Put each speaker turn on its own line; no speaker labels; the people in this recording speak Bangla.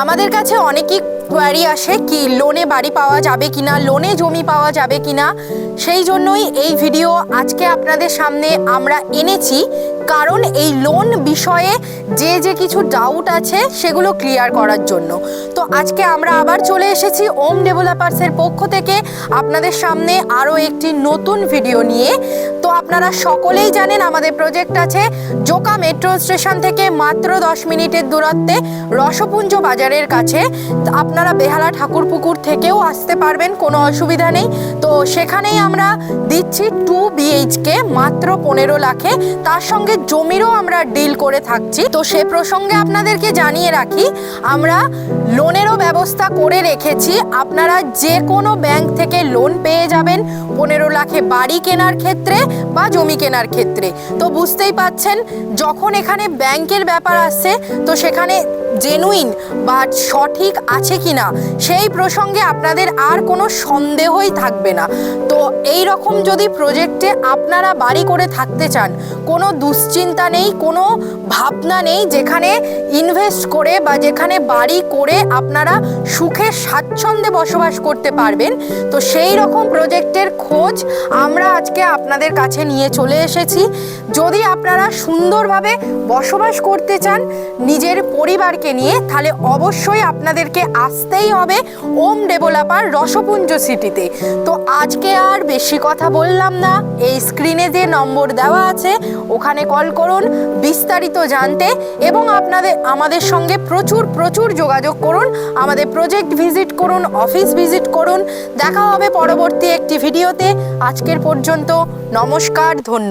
আমাদের কাছে অনেকই কোয়ারি আসে কি লোনে বাড়ি পাওয়া যাবে কিনা, লোনে জমি পাওয়া যাবে কিনা। সেই জন্যই এই ভিডিও আজকে আপনাদের সামনে আমরা এনেছি, কারণ এই লোন বিষয়ে যে কিছু ডাউট আছে সেগুলো ক্লিয়ার করার জন্য। তো আজকে আমরা আবার চলে এসেছি ওম ডেভেলপার্সের পক্ষ থেকে আপনাদের সামনে আরও একটি নতুন ভিডিও নিয়ে। তো আপনারা সকলেই জানেন আমাদের প্রজেক্ট আছে জোকা মেট্রো স্টেশন থেকে মাত্র 10 মিনিটের দূরত্বে রসপুঞ্জ বাজারের কাছে। আপনারা বেহালা ঠাকুরপুকুর থেকেও আসতে পারবেন, কোনো অসুবিধা নেই। তো সেখানেই আমরা দিচ্ছি 2 BHK মাত্র 15 লাখে, তার সঙ্গে জমিরও আমরা ডিল করে থাকছি। তো সে প্রসঙ্গে আপনাদেরকে জানিয়ে রাখি, আমরা লোনেরও ব্যবস্থা করে রেখেছি। আপনারা যে কোনো ব্যাংক থেকে লোন পেয়ে যাবেন 15 লাখে বাড়ি কেনার ক্ষেত্রে বা জমি কেনার ক্ষেত্রে। তো বুঝতেই পাচ্ছেন, যখন এখানে ব্যাংকের ব্যাপার আসছে তো সেখানে জেনুইন বা সঠিক আছে কিনা সেই প্রসঙ্গে আপনাদের আর কোনো সন্দেহই থাকবে না। তো এই রকম যদি প্রজেক্টে আপনারা বাড়ি করে থাকতে চান, কোনো দুশ্চিন্তা নেই, কোনো ভাবনা নেই, যেখানে ইনভেস্ট করে বা যেখানে বাড়ি করে আপনারা সুখে স্বাচ্ছন্দ্যে বসবাস করতে পারবেন, তো সেই রকম প্রজেক্টের খোঁজ আমরা আজকে আপনাদের কাছে নিয়ে চলে এসেছি। যদি আপনারা সুন্দরভাবে বসবাস করতে চান নিজের পরিবারকে নিয়ে, তাহলে অবশ্যই আপনাদেরকে আসতেই হবে ওম ডেভেলপার রসপুঞ্জ সিটিতে। তো আজকে আর বেশি কথা বললাম না, এই স্ক্রিনে যে নম্বর দেওয়া আছে ওখানে কল করুন বিস্তারিত জানতে, এবং আমাদের সঙ্গে প্রচুর যোগাযোগ করুন, আমাদের প্রজেক্ট ভিজিট করুন, অফিস ভিজিট করুন। দেখা হবে পরবর্তী একটি ভিডিওতে। আজকের পর্যন্ত নমস্কার, ধন্যবাদ।